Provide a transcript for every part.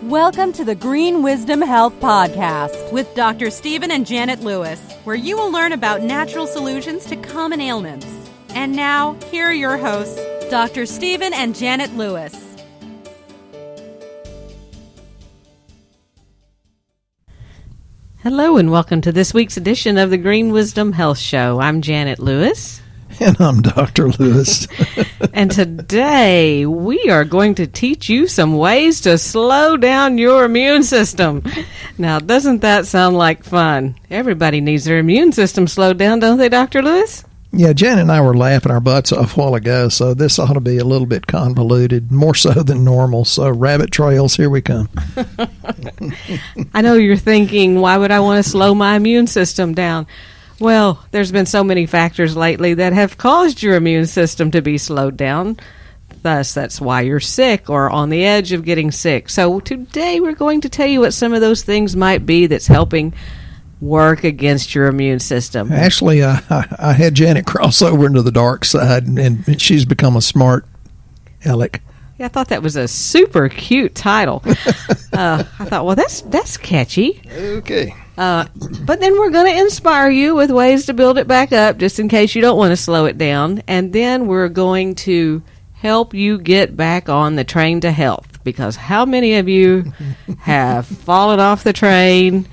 Welcome to the Green Wisdom Health Podcast with Dr. Stephen and Janet Lewis, where you will learn about natural solutions to common ailments. And now, here are your hosts, Dr. Stephen and Janet Lewis. Hello and welcome to this week's edition of the Green Wisdom Health Show. I'm Janet Lewis. And I'm Dr. Lewis. And today we are going to teach you some ways to slow down your immune system. Now, doesn't that sound like fun? Everybody needs their immune system slowed down, don't they, Dr. Lewis? Yeah, Janet and I were laughing our butts off a while ago, so this ought to be a little bit convoluted, more so than normal. So rabbit trails, here we come. I know you're thinking, why would I want to slow my immune system down? Well, there's been so many factors lately that have caused your immune system to be slowed down. Thus, that's why you're sick or on the edge of getting sick. So today we're going to tell you what some of those things might be that's helping work against your immune system. Actually, I had Janet cross over into the dark side, and she's become a smart aleck. Yeah, I thought that was a super cute title. I thought, well, that's catchy. Okay. But then we're going to inspire you with ways to build it back up, just in case you don't want to slow it down. And then we're going to help you get back on the train to health. Because how many of you have fallen off the train?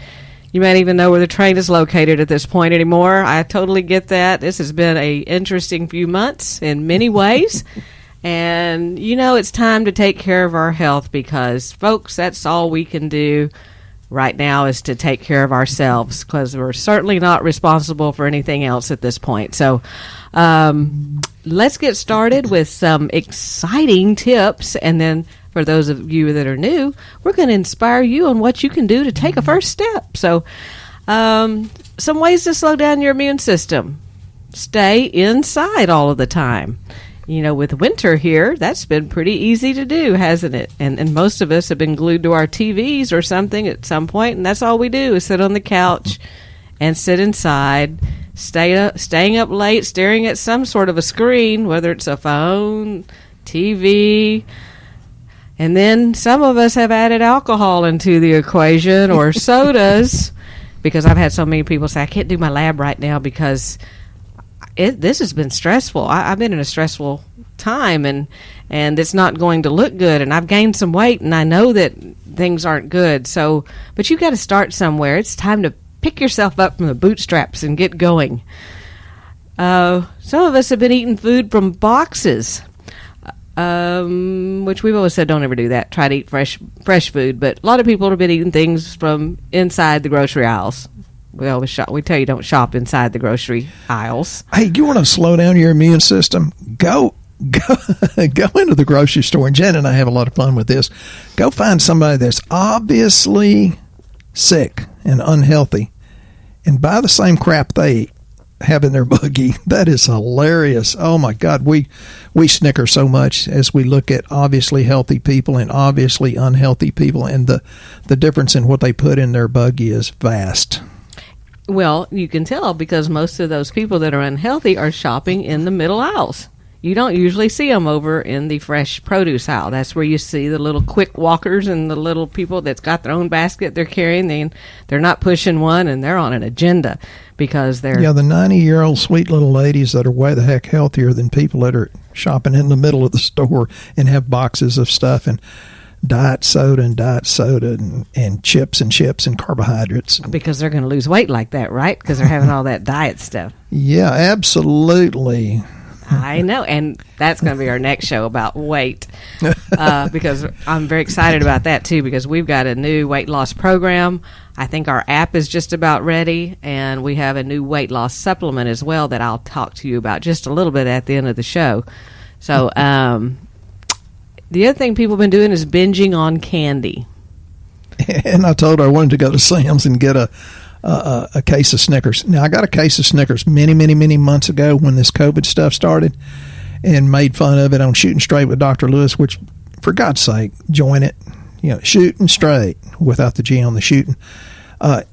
You might even know where the train is located at this point anymore. I totally get that. This has been an interesting few months in many ways. And, you know, it's time to take care of our health because, folks, that's all we can do right now is to take care of ourselves because we're certainly not responsible for anything else at this point. So let's get started with some exciting tips. And then for those of you that are new, we're going to inspire you on what you can do to take a first step. So some ways to slow down your immune system. Stay inside all of the time. You know, with winter here, that's been pretty easy to do, hasn't it? And most of us have been glued to our TVs or something at some point, and that's all we do is sit on the couch and sit inside, staying up late, staring at some sort of a screen, whether it's a phone, TV. And then some of us have added alcohol into the equation or sodas because I've had so many people say, I can't do my lab right now because this has been stressful. I've been in a stressful time, and it's not going to look good. And I've gained some weight, and I know that things aren't good. So, but you've got to start somewhere. It's time to pick yourself up from the bootstraps and get going. Some of us have been eating food from boxes, which we've always said don't ever do that. Try to eat fresh food. But a lot of people have been eating things from inside the grocery aisles. We tell you don't shop inside the grocery aisles. Hey, you want to slow down your immune system? Go into the grocery store. And Jen and I have a lot of fun with this. Go find somebody that's obviously sick and unhealthy and buy the same crap they have in their buggy. That is hilarious. Oh, my God. We snicker so much as we look at obviously healthy people and obviously unhealthy people. And the difference in what they put in their buggy is vast. Well, you can tell because most of those people that are unhealthy are shopping in the middle aisles. You don't usually see them over in the fresh produce aisle. That's where you see the little quick walkers and the little people that's got their own basket they're carrying. They're not pushing one, and they're on an agenda because they're... Yeah, the 90-year-old sweet little ladies that are way the heck healthier than people that are shopping in the middle of the store and have boxes of stuff and diet soda and chips and carbohydrates. Because they're going to lose weight like that, right? Because they're having all that diet stuff. Yeah, absolutely. I know, and that's going to be our next show about weight because I'm very excited about that, too, because we've got a new weight loss program. I think our app is just about ready, and we have a new weight loss supplement as well that I'll talk to you about just a little bit at the end of the show. So, the other thing people have been doing is binging on candy. And I told her I wanted to go to Sam's and get a case of Snickers. Now, I got a case of Snickers many, many, many months ago when this COVID stuff started and made fun of it on Shooting Straight with Dr. Lewis, which, for God's sake, join it. You know, shooting straight without the G on the shooting.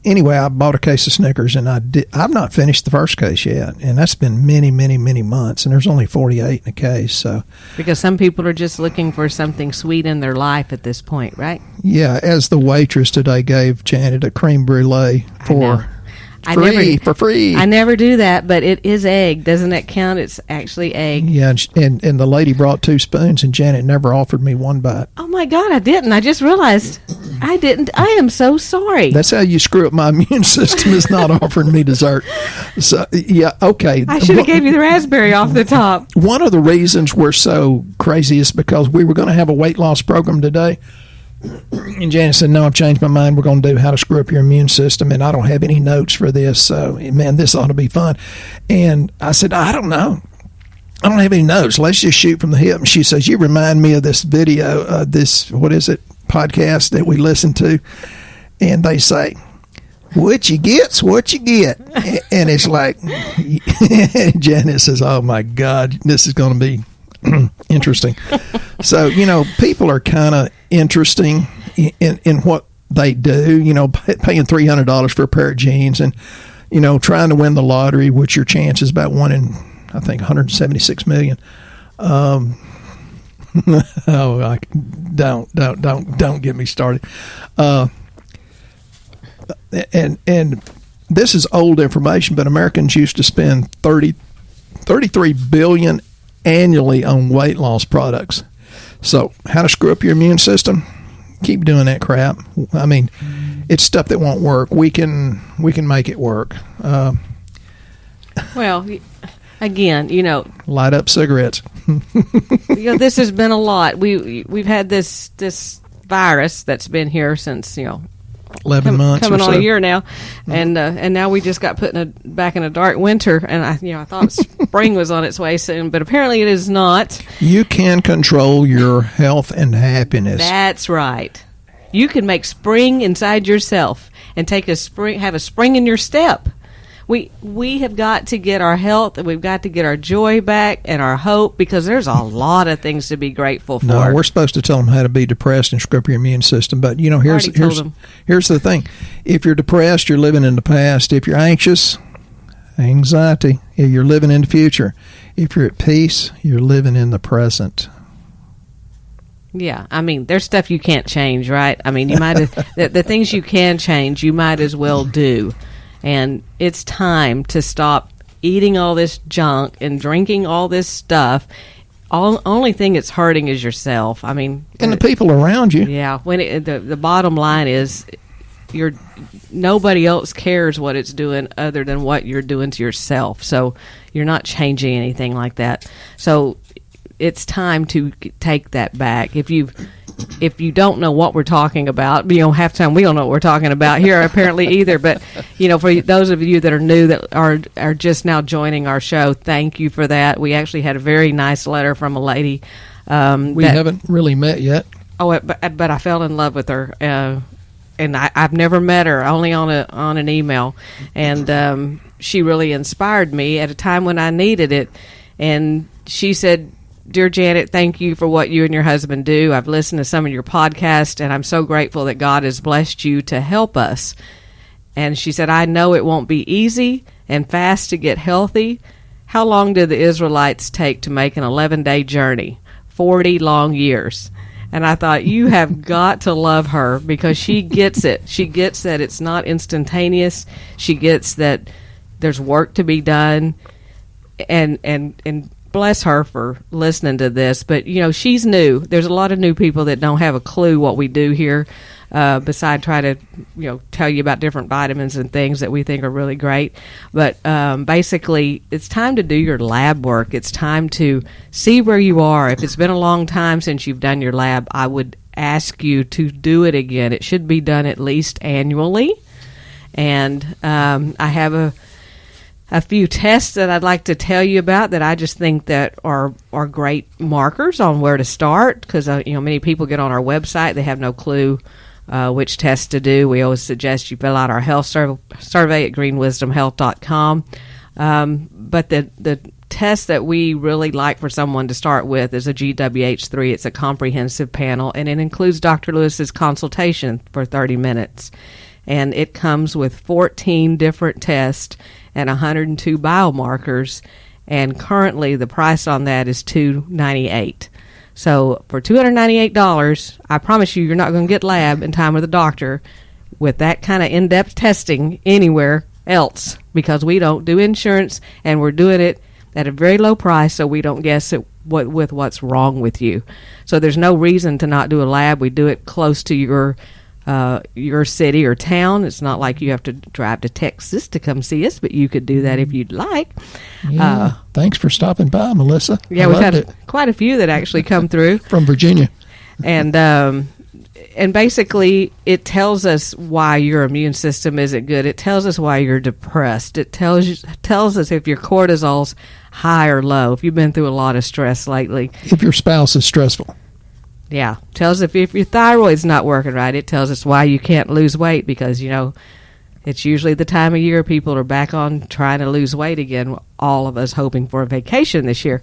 Anyway, I bought a case of Snickers, and I've not finished the first case yet, and that's been many, many, many months, and there's only 48 in a case. So, because some people are just looking for something sweet in their life at this point, right? Yeah, as the waitress today gave Janet a creme brulee for free. I never do that, but it is egg. Doesn't that count? It's actually egg. Yeah, and the lady brought 2 spoons, and Janet never offered me one bite. Oh, my God, I didn't. I just realized I didn't. I am so sorry. That's how you screw up my immune system, is not offering me dessert. So, yeah, okay. I should have gave you the raspberry off the top. One of the reasons we're so crazy is because we were going to have a weight loss program today. And Janet said, no, I've changed my mind. We're going to do how to screw up your immune system. And I don't have any notes for this. So, man, this ought to be fun. And I said, I don't know. I don't have any notes. Let's just shoot from the hip. And she says, you remind me of this video, podcast that we listen to. And they say, what you get's what you get. And it's like, Janet says, oh, my God, this is going to be interesting. So, people are kind of interesting in what they do, paying $300 for a pair of jeans and, trying to win the lottery, which your chance is about 1 in, I think, 176 million. Don't get me started. And this is old information, but Americans used to spend 33 billion annually on weight loss products. So how to screw up your immune system? Keep doing that crap. I mean, it's stuff that won't work. We can make it work. Well, again, light up cigarettes. This has been a lot. We've had this virus that's been here since 11 months coming or on so. a year now, and now we just got put back in a dark winter, and I thought spring was on its way soon, but apparently it is not. You can control your health and happiness. That's right. You can make spring inside yourself and have a spring in your step. We have got to get our health, and we've got to get our joy back and our hope, because there's a lot of things to be grateful for. No, we're supposed to tell them how to be depressed and screw up your immune system. But, here's the thing. If you're depressed, you're living in the past. If you're anxious, anxiety, you're living in the future. If you're at peace, you're living in the present. Yeah, I mean, there's stuff you can't change, right? I mean, you might the things you can change, you might as well do. And it's time to stop eating all this junk and drinking all this stuff. Only thing it's hurting is yourself. I mean, and the people around you. Yeah. When the bottom line is, nobody else cares what it's doing other than what you're doing to yourself. So you're not changing anything like that. So it's time to take that back. If you don't know what we're talking about, half the time we don't know what we're talking about here apparently either. But, for those of you that are new, that are just now joining our show, thank you for that. We actually had a very nice letter from a lady. We haven't really met yet. Oh, but I fell in love with her. And I've never met her, only on an email. And she really inspired me at a time when I needed it. And she said, "Dear Janet, thank you for what you and your husband do. I've listened to some of your podcasts, and I'm so grateful that God has blessed you to help us." And she said, "I know it won't be easy and fast to get healthy. How long did the Israelites take to make an 11-day journey? 40 long years." And I thought, you have got to love her, because she gets it. She gets that it's not instantaneous. She gets that there's work to be done. And bless her for listening to this. But, she's new. There's a lot of new people that don't have a clue what we do here, beside try to, tell you about different vitamins and things that we think are really great. But basically, it's time to do your lab work. It's time to see where you are. If it's been a long time since you've done your lab, I would ask you to do it again. It should be done at least annually. And I have a few tests that I'd like to tell you about that I just think that are great markers on where to start, because many people get on our website, they have no clue which tests to do. We always suggest you fill out our health survey at greenwisdomhealth.com. But the test that we really like for someone to start with is a GWH3. It's a comprehensive panel, and it includes Dr. Lewis's consultation for 30 minutes. And it comes with 14 different tests and 102 biomarkers, and currently the price on that is $298. So for $298, I promise you, you're not going to get lab in time with a doctor with that kind of in-depth testing anywhere else, because we don't do insurance, and we're doing it at a very low price, so we don't guess at with what's wrong with you. So there's no reason to not do a lab. We do it close to your city or town. It's not like you have to drive to Texas to come see us, but you could do that if you'd like. Yeah. Thanks for stopping by, Melissa. Yeah, we've had quite a few that actually come through from Virginia, and basically it tells us why your immune system isn't good. It tells us why you're depressed. It tells us if your cortisol's high or low, if you've been through a lot of stress lately, if your spouse is stressful. Yeah, tells if your thyroid's not working right. It tells us why you can't lose weight, because it's usually the time of year people are back on trying to lose weight again, all of us hoping for a vacation this year.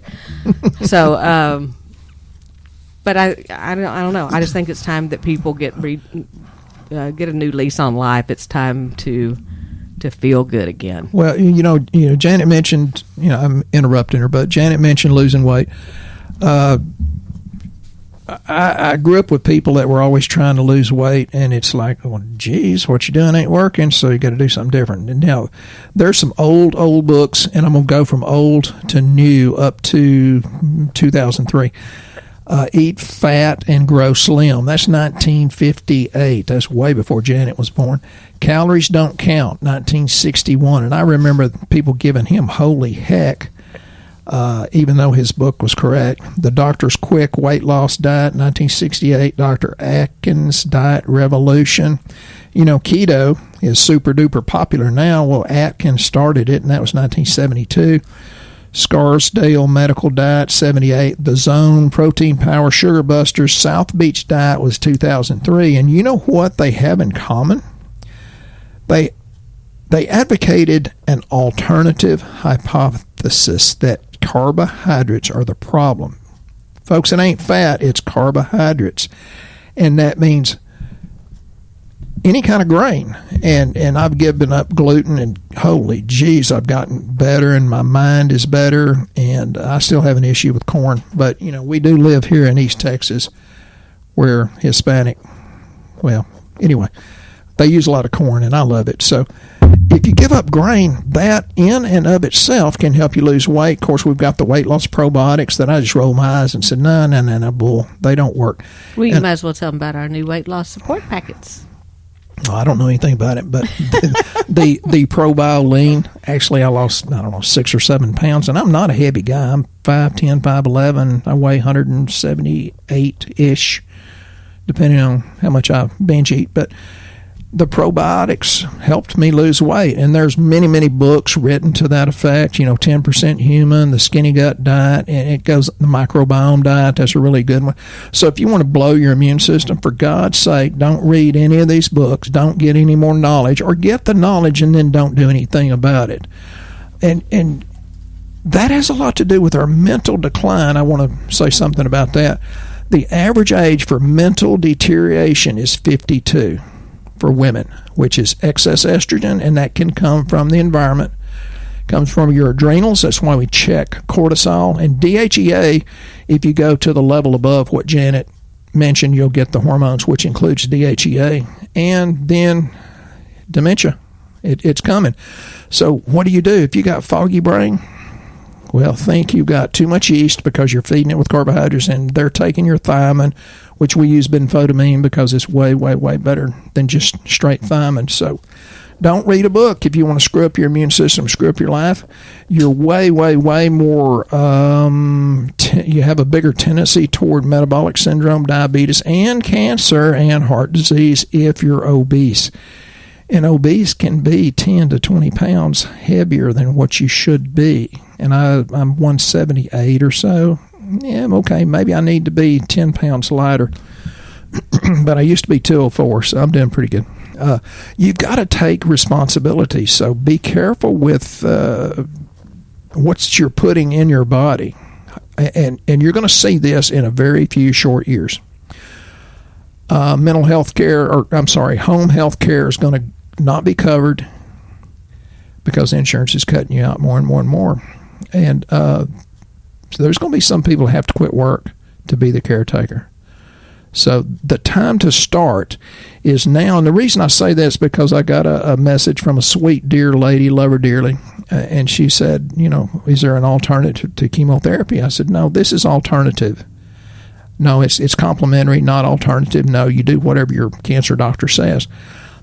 So but I don't know. I just think it's time that people get a new lease on life. It's time to feel good again. Well, Janet mentioned, I'm interrupting her, but Janet mentioned losing weight. I grew up with people that were always trying to lose weight, and it's like, well, geez, what you doing ain't working, so you got to do something different. And now there's some old books, and I'm going to go from old to new up to 2003. Eat Fat and Grow Slim. That's 1958. That's way before Janet was born. Calories Don't Count, 1961. And I remember people giving him holy heck, even though his book was correct. The Doctor's Quick Weight Loss Diet, 1968. Dr. Atkins' Diet Revolution. Keto is super duper popular now. Well, Atkins started it, and that was 1972. Scarsdale Medical Diet, 78. The Zone Protein Power Sugar Busters South Beach Diet was 2003. And you know what they have in common? They advocated an alternative hypothesis that carbohydrates are the problem. Folks, it ain't fat, it's carbohydrates. And that means any kind of grain. And I've given up gluten, and holy jeez, I've gotten better, and my mind is better, and I still have an issue with corn. But, we do live here in East Texas where Hispanic, well, anyway, they use a lot of corn, and I love it. So if you give up grain, that in and of itself can help you lose weight. Of course, we've got the weight loss probiotics that I just rolled my eyes and said, no, bull. They don't work. Well, you might as well tell them about our new weight loss support packets. Oh, I don't know anything about it, but the ProBio Lean, actually I lost, 6 or 7 pounds, and I'm not a heavy guy. I'm 5'10", 5'11". I weigh 178-ish, depending on how much I binge eat. But the probiotics helped me lose weight, and there's many, many books written to that effect. 10% Human, the Skinny Gut Diet, and it goes the Microbiome Diet. That's a really good one. So if you want to blow your immune system, for God's sake, don't read any of these books. Don't get any more knowledge, or get the knowledge and then don't do anything about it. And that has a lot to do with our mental decline. I want to say something about that. The average age for mental deterioration is 52. For women, which is excess estrogen, and that can come from the environment, comes from your adrenals. That's why we check cortisol. And DHEA, if you go to the level above what Janet mentioned, you'll get the hormones, which includes DHEA. And then dementia, it's coming. So what do? If you got foggy brain? Well, think you've got too much yeast because you're feeding it with carbohydrates, and they're taking your thiamine, which we use benfotiamine because it's way, way, way better than just straight thiamine. So don't read a book if you want to screw up your immune system, screw up your life. You're way, way, way more, you have a bigger tendency toward metabolic syndrome, diabetes, and cancer, and heart disease if you're obese. And obese can be 10 to 20 pounds heavier than what you should be. And I'm 178 or so. Yeah, okay, maybe I need to be 10 pounds lighter. But I used to be 204, so I'm doing pretty good. You've got to take responsibility. So be careful with what you're putting in your body. And you're going to see this in a very few short years. Home health care is going to not be covered because insurance is cutting you out more and more and more. And so there's going to be some people who have to quit work to be the caretaker. So the time to start is now. And the reason I say that is because I got a message from a sweet, dear lady, love her dearly, and she said, is there an alternative to chemotherapy? I said, no, this is alternative. No, it's complementary, not alternative. No, you do whatever your cancer doctor says.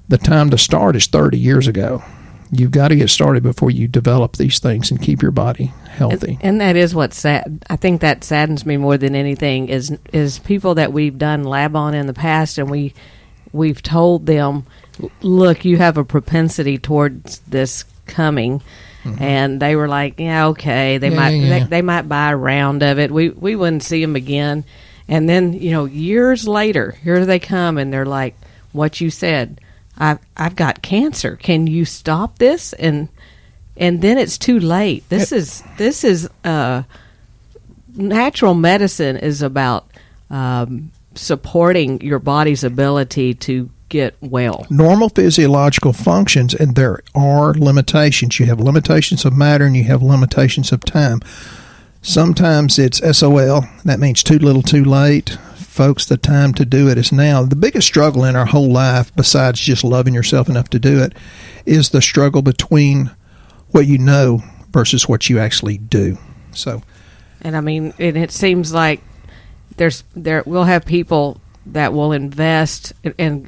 The time to start is 30 years ago. You've got to get started before you develop these things and keep your body healthy. And that is what's sad. I think that saddens me more than anything is people that we've done lab on in the past, and we've told them, look, you have a propensity towards this coming. Mm-hmm. And they were like, yeah, okay. They might buy a round of it. We wouldn't see them again. And then, years later, here they come, and they're like, what you said, I've got cancer. Can you stop this? And then it's too late. This is natural medicine is about supporting your body's ability to get well. Normal physiological functions, and there are limitations. You have limitations of matter, and you have limitations of time. Sometimes it's SOL. That means too little, too late. Folks, the time to do it is now. The biggest struggle in our whole life, besides just loving yourself enough to do it, is the struggle between what you know versus what you actually do. So, and I mean, and it seems like we'll have people that will invest, and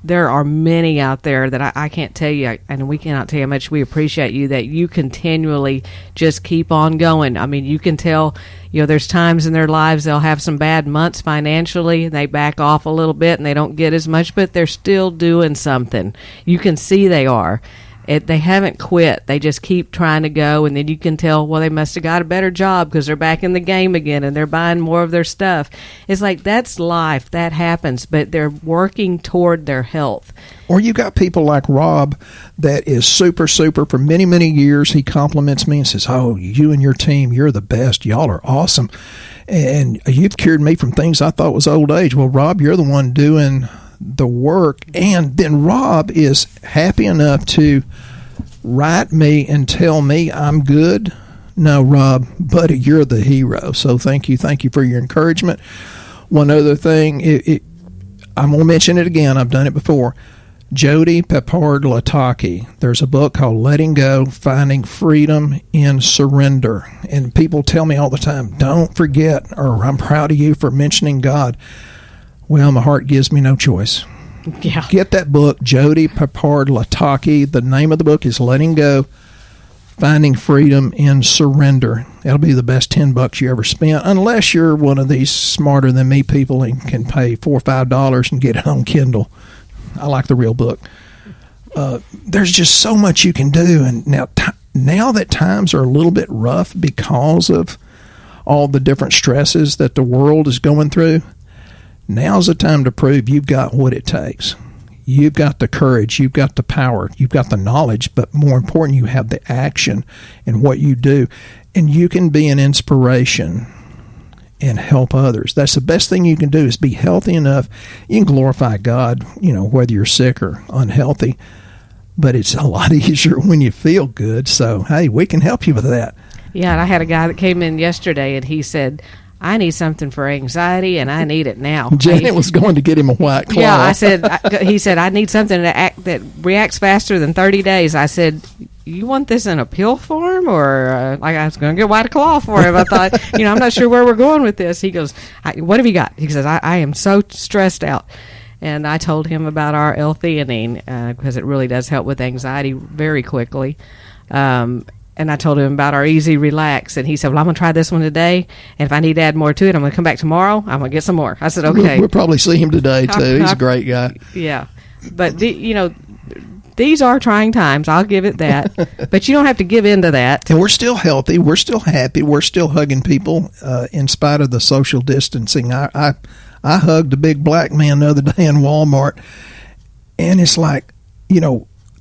there are many out there that I can't tell you, and we cannot tell you how much we appreciate you, that you continually just keep on going. I mean, you can tell, there's times in their lives they'll have some bad months financially, and they back off a little bit, and they don't get as much, but they're still doing something. You can see they are. They haven't quit. They just keep trying to go, and then you can tell, well, they must have got a better job because they're back in the game again, and they're buying more of their stuff. It's like, that's life. That happens, but they're working toward their health. Or you got people like Rob that is super, super. For many, many years, he compliments me and says, oh, you and your team, you're the best. Y'all are awesome. And you've cured me from things I thought was old age. Well, Rob, you're the one doing the work. And then Rob is happy enough to write me and tell me I'm good. No, Rob, buddy, you're the hero. So thank you for your encouragement. One other thing, I'm going to mention it again. I've done it before. Jody Papard-Lataki. There's a book called Letting Go, Finding Freedom in Surrender. And people tell me all the time, don't forget, or I'm proud of you for mentioning God. Well, my heart gives me no choice. Yeah. Get that book, Jody Papard-Lataki. The name of the book is Letting Go, Finding Freedom in Surrender. That'll be the best $10 you ever spent, unless you're one of these smarter than me people and can pay $4 or $5 and get it on Kindle. I like the real book. There's just so much you can do, and now that times are a little bit rough because of all the different stresses that the world is going through, now's the time to prove you've got what it takes. You've got the courage, you've got the power, you've got the knowledge, but more important, you have the action in what you do, and you can be an inspiration and help others. That's the best thing you can do, is be healthy enough. You can glorify God, whether you're sick or unhealthy, but it's a lot easier when you feel good. So, hey, we can help you with that. Yeah, and I had a guy that came in yesterday, and he said, I need something for anxiety, and I need it now. Janet was going to get him a White Claw. Yeah, he said, I need something that reacts faster than 30 days. I said, you want this in a pill form? Or like I was going to get White Claw for him. I thought, I'm not sure where we're going with this. He goes, what have you got? He says, I am so stressed out. And I told him about our L-theanine because it really does help with anxiety very quickly. And I told him about our Easy Relax, and he said, well, I'm going to try this one today, and if I need to add more to it, I'm going to come back tomorrow. I'm going to get some more. I said, okay. We'll probably see him today, too. He's a great guy. Yeah. But, these are trying times. I'll give it that. But you don't have to give in to that. And we're still healthy. We're still happy. We're still hugging people in spite of the social distancing. I hugged a big black man the other day in Walmart, and it's like,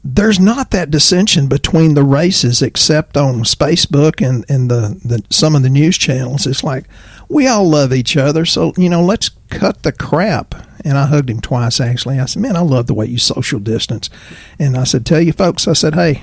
there's not that dissension between the races except on Facebook and the some of the news channels. It's like we all love each other, so let's cut the crap. And I hugged him twice, actually. I said, man, I love the way you social distance. And I said, tell you folks, I said, hey,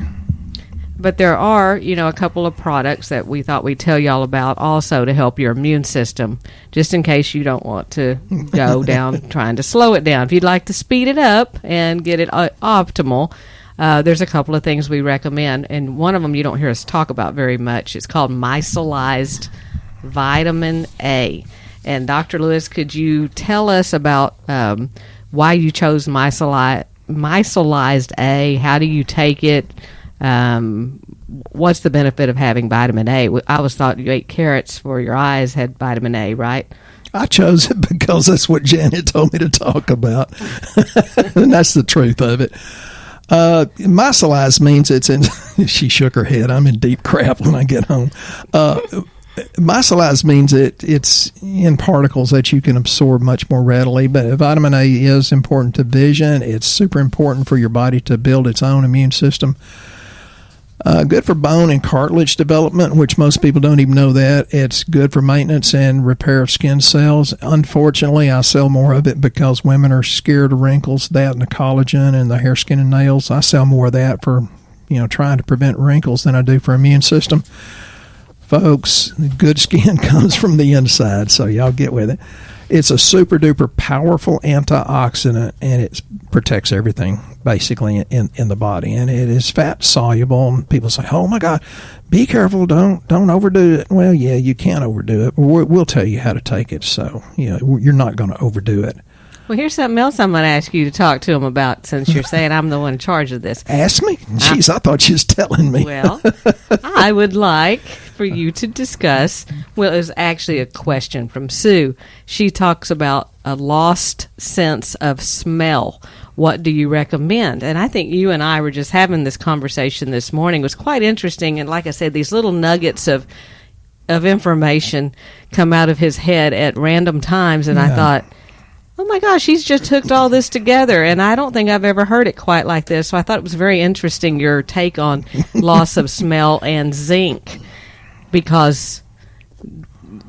But there are, a couple of products that we thought we'd tell y'all about also to help your immune system, just in case you don't want to go down trying to slow it down. If you'd like to speed it up and get it optimal, there's a couple of things we recommend, and one of them you don't hear us talk about very much. It's called micellized vitamin A. And Dr. Lewis, could you tell us about why you chose micellized A? How do you take it? What's the benefit of having vitamin A? I always thought you ate carrots for your eyes had vitamin A, right? I chose it because that's what Janet told me to talk about. And that's the truth of it. Micellized means it's in, she shook her head. I'm in deep crap when I get home. Micellized means it's in particles that you can absorb much more readily, but vitamin A is important to vision. It's super important for your body to build its own immune system. Good for bone and cartilage development, which most people don't even know that. It's good for maintenance and repair of skin cells. Unfortunately, I sell more of it because women are scared of wrinkles, that and the collagen and the hair, skin, and nails. I sell more of that for, trying to prevent wrinkles than I do for immune system. Folks, good skin comes from the inside, so y'all get with it. It's a super duper powerful antioxidant, and it protects everything basically in the body. And it is fat soluble. And people say, "Oh my God, be careful! Don't overdo it." Well, yeah, you can't overdo it. We'll tell you how to take it, so you're not going to overdo it. Well, here's something else I'm going to ask you to talk to him about, since you're saying I'm the one in charge of this. Ask me? Jeez, I thought you was telling me. Well, I would like for you to discuss, well, it was actually a question from Sue. She talks about a lost sense of smell. What do you recommend? And I think you and I were just having this conversation this morning. It was quite interesting, and like I said, these little nuggets of information come out of his head at random times, and I thought, oh my gosh, he's just hooked all this together, and I don't think I've ever heard it quite like this. So I thought it was very interesting, your take on loss of smell and zinc, because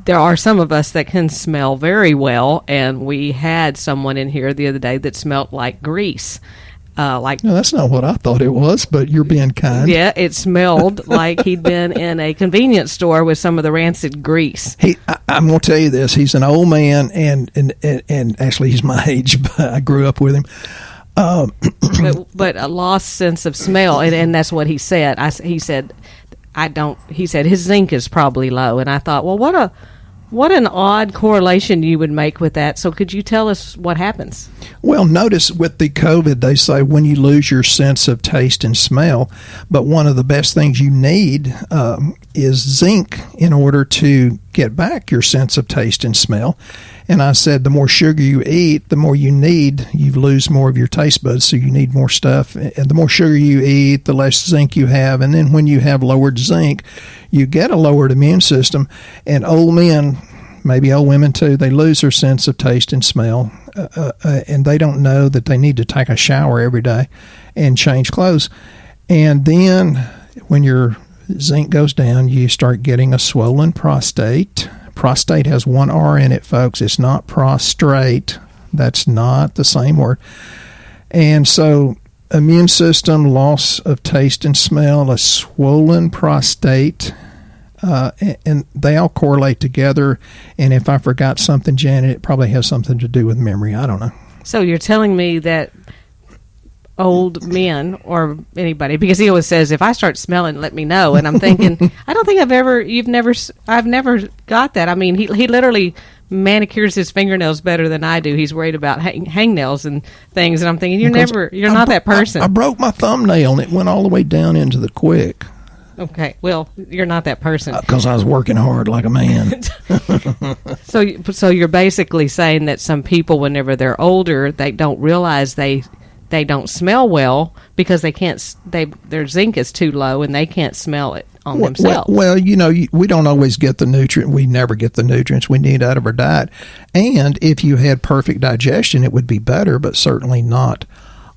there are some of us that can smell very well, and we had someone in here the other day that smelled like grease. No, that's not what I thought it was, but you're being kind. Yeah, it smelled like he'd been in a convenience store with some of the rancid grease. I'm going to tell you this. He's an old man, and actually he's my age, but I grew up with him. But a lost sense of smell, and that's what he said. He said his zinc is probably low, and I thought, well, what an odd correlation you would make with that. So could you tell us what happens? Well, notice with the COVID, they say when you lose your sense of taste and smell, but one of the best things you need is zinc in order to get back your sense of taste and smell. And I said the more sugar you eat, the more you need. You lose more of your taste buds, so you need more stuff. And the more sugar you eat, the less zinc you have. And then when you have lowered zinc, you get a lowered immune system. And old men, maybe old women too, they lose their sense of taste and smell. And they don't know that they need to take a shower every day and change clothes. And then when your zinc goes down, you start getting a swollen prostate. Prostate has one R in it, folks. It's not prostrate. That's not the same word. And so immune system, loss of taste and smell, a swollen prostate, and they all correlate together. And if I forgot something, Janet, it probably has something to do with memory. I don't know. So you're telling me that old men or anybody, because he always says, if I start smelling, let me know. And I'm thinking, I don't think I've never got that. I mean, he literally manicures his fingernails better than I do. He's worried about hangnails and things. And I'm thinking, you're not that person. I broke my thumbnail and it went all the way down into the quick. Okay, well, you're not that person. Because I was working hard like a man. So you're basically saying that some people, whenever they're older, they don't realize they don't smell well because their zinc is too low and they can't smell it on themselves. Well, we don't always get the nutrient. We never get the nutrients we need out of our diet. And if you had perfect digestion, it would be better, but certainly not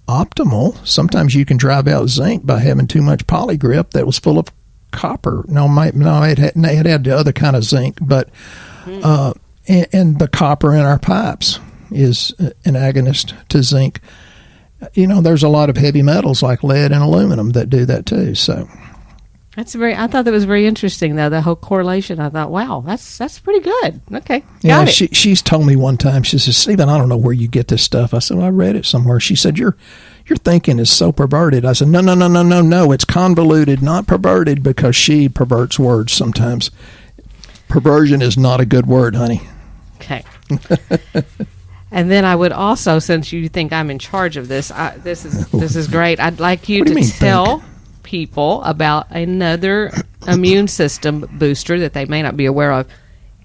optimal. Sometimes you can drive out zinc by having too much polygrip that was full of copper. It had the other kind of zinc, but and the copper in our pipes is an agonist to zinc. There's a lot of heavy metals like lead and aluminum that do that too. So I thought that was very interesting, though, the whole correlation. I thought, wow, that's pretty good. Okay, Yeah, got it. she's told me one time, she says, Stephen, I don't know where you get this stuff. I said, well, I read it somewhere. She said, your thinking is so perverted. I said, no, it's convoluted, not perverted, because she perverts words sometimes. Perversion is not a good word, honey. Okay. And then I would also, since you think I'm in charge of this, this is great. I'd like you to tell people about another immune system booster that they may not be aware of.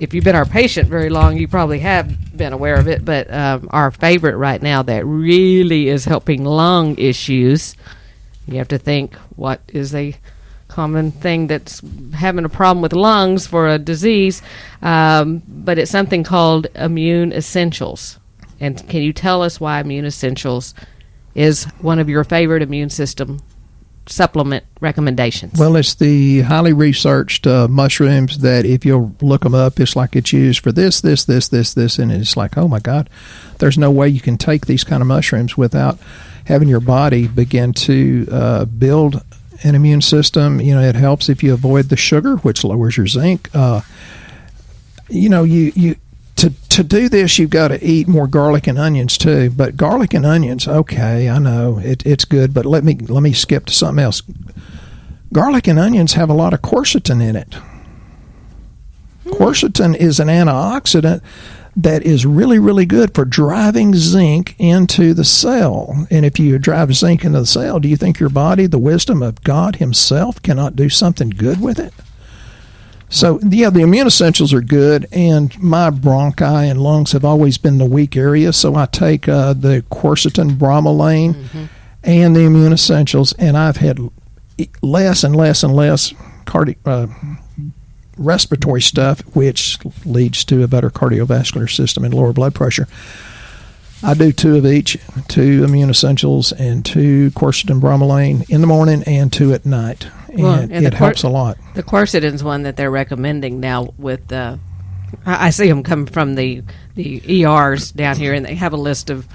If you've been our patient very long, you probably have been aware of it. But our favorite right now that really is helping lung issues, you have to think, what is a common thing that's having a problem with lungs for a disease? But it's something called Immune Essentials. And can you tell us why Immune Essentials is one of your favorite immune system supplement recommendations? Well, it's the highly researched mushrooms that if you'll look them up, it's like it's used for this, and it's like, oh my God, there's no way you can take these kind of mushrooms without having your body begin to build an immune system. You know, it helps if you avoid the sugar, which lowers your zinc. To do this, you've got to eat more garlic and onions too. But garlic and onions, okay, I know it's good, but let me skip to something else. Garlic and onions have a lot of quercetin in it. Quercetin is an antioxidant that is really, really good for driving zinc into the cell. And if you drive zinc into the cell, do you think your body, the wisdom of God Himself, cannot do something good with it? So, yeah, the Immune Essentials are good, and my bronchi and lungs have always been the weak area, so I take the quercetin bromelain and the Immune Essentials, and I've had less and less and less respiratory stuff, which leads to a better cardiovascular system and lower blood pressure. I do 2 of each, 2 Immune Essentials and 2 quercetin bromelain in the morning and 2 at night. And it helps a lot. The quercetin's one that they're recommending now with I see them come from the ERs down here, and they have a list of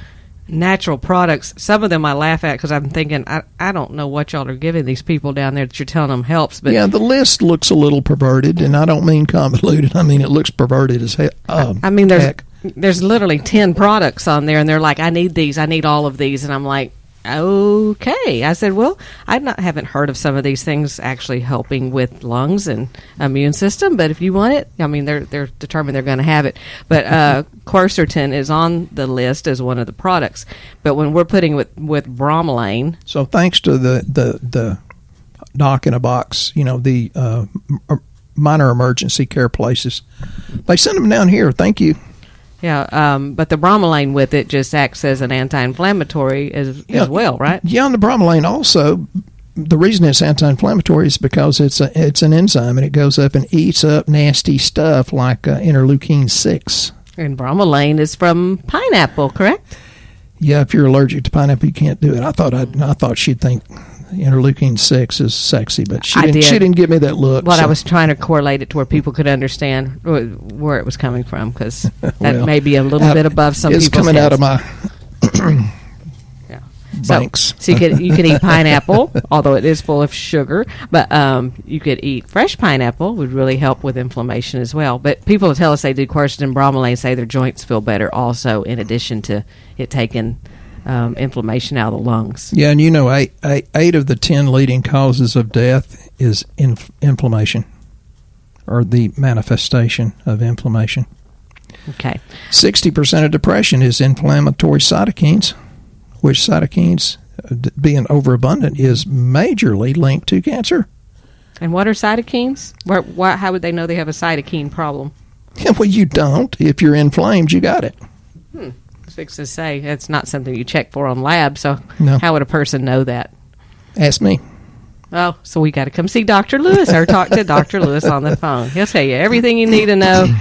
natural products. Some of them I laugh at because I'm thinking, I don't know what y'all are giving these people down there that you're telling them helps. But yeah, the list looks a little perverted, and I don't mean convoluted. I mean, it looks perverted as heck. I mean, there's literally 10 products on there, and they're like, I need these, I need all of these, and I'm like, okay. I said, well, I haven't heard of some of these things actually helping with lungs and immune system, but if you want it, I mean, they're determined they're going to have it. But quercetin is on the list as one of the products. But when we're putting with bromelain, so thanks to the doc in a box, the minor emergency care places, they send them down here. Thank you. Yeah, but the bromelain with it just acts as an anti-inflammatory as well, right? Yeah, and the bromelain also, the reason it's anti-inflammatory is because it's an enzyme, and it goes up and eats up nasty stuff like interleukin 6. And bromelain is from pineapple, correct? Yeah, if you're allergic to pineapple, you can't do it. I thought she'd think interleukin 6 is sexy, but she didn't give me that look. Well, I was trying to correlate it to where people could understand where it was coming from, because that may be a little bit above some people's heads. It's coming out of my banks. So you could eat pineapple, although it is full of sugar, but you could eat fresh pineapple, would really help with inflammation as well. But people who tell us they do quercetin and bromelain say their joints feel better also, in addition to it taking inflammation out of the lungs. Yeah, and 8 of the 10 leading causes of death is inflammation, or the manifestation of inflammation. Okay. 60% of depression is inflammatory cytokines, which cytokines, being overabundant, is majorly linked to cancer. And what are cytokines? How would they know they have a cytokine problem? Well, you don't. If you're inflamed, you got it. Fix to say it's not something you check for on lab, so no. How would a person know that? Ask me. Oh, so we got to come see Dr. Lewis or talk to Dr. Lewis on the phone. He'll tell you everything you need to know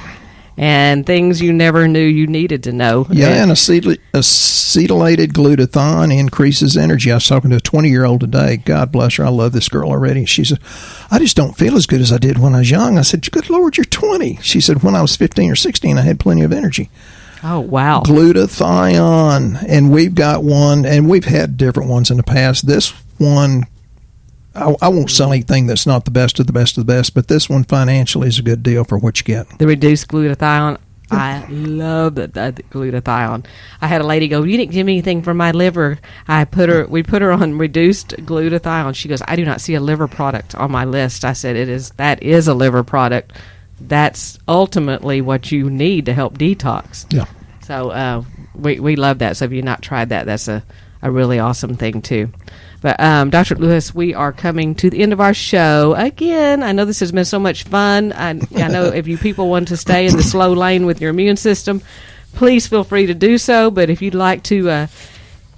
and things you never knew you needed to know. Yeah, and acetylated glutathione increases energy. I was talking to a 20-year-old today. God bless her. I love this girl already. She said, I just don't feel as good as I did when I was young. I said, good Lord, you're 20. She said, when I was 15 or 16, I had plenty of energy. Oh, wow. Glutathione. And we've got one, and we've had different ones in the past. This one I won't sell anything that's not the best of the best of the best, but this one financially is a good deal for what you get. The reduced glutathione. I love the glutathione. I had a lady go, "You didn't give me anything for my liver." We put her on reduced glutathione. She goes, "I do not see a liver product on my list." I said, that is a liver product. That's ultimately what you need to help detox. Yeah. So we love that. So if you've not tried that, that's a really awesome thing too. But Dr. Lewis, we are coming to the end of our show again. I know this has been so much fun. I know if you people want to stay in the slow lane with your immune system, please feel free to do so. But if you'd like to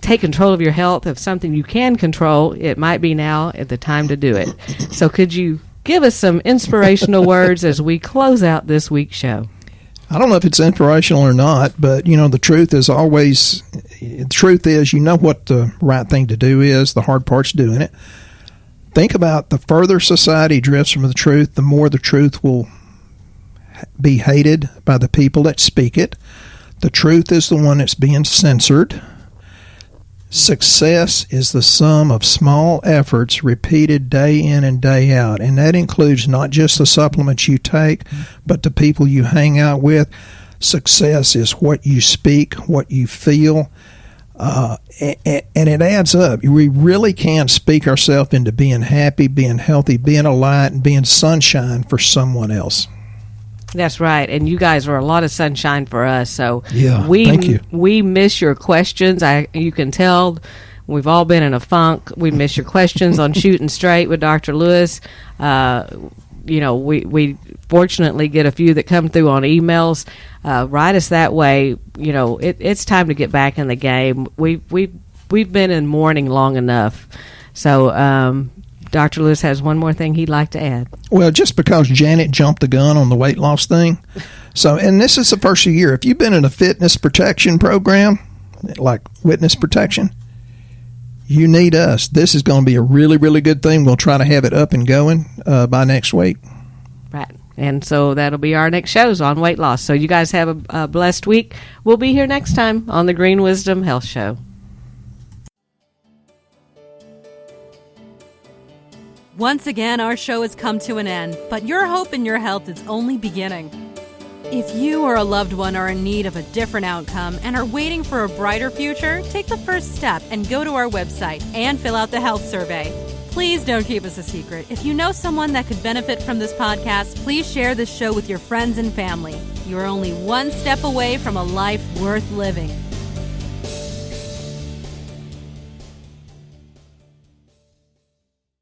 take control of your health, of something you can control, it might be now at the time to do it. So could you give us some inspirational words as we close out this week's show? I don't know if it's inspirational or not, but, the truth is you know what the right thing to do is. The hard part's doing it. Think about the further society drifts from the truth, the more the truth will be hated by the people that speak it. The truth is the one that's being censored. Success is the sum of small efforts repeated day in and day out, and that includes not just the supplements you take, but the people you hang out with. Success is what you speak, what you feel, and it adds up. We really can speak ourselves into being happy, being healthy, being a light, and being sunshine for someone else. That's right, and you guys are a lot of sunshine for us. So thank you. We miss your questions. You can tell we've all been in a funk. We miss your questions on Shooting Straight with Dr. Lewis. We fortunately get a few that come through on emails. Write us that way. It's time to get back in the game. We've been in mourning long enough. So. Dr. Lewis has one more thing he'd like to add. Well, just because Janet jumped the gun on the weight loss thing. And this is the first year. If you've been in a fitness protection program, like witness protection, you need us. This is going to be a really, really good thing. We'll try to have it up and going by next week. Right. And so that'll be our next shows on weight loss. So you guys have a blessed week. We'll be here next time on the Green Wisdom Health Show. Once again, our show has come to an end, but your hope in your health is only beginning. If you or a loved one are in need of a different outcome and are waiting for a brighter future, take the first step and go to our website and fill out the health survey. Please don't keep us a secret. If you know someone that could benefit from this podcast, please share this show with your friends and family. You are only one step away from a life worth living.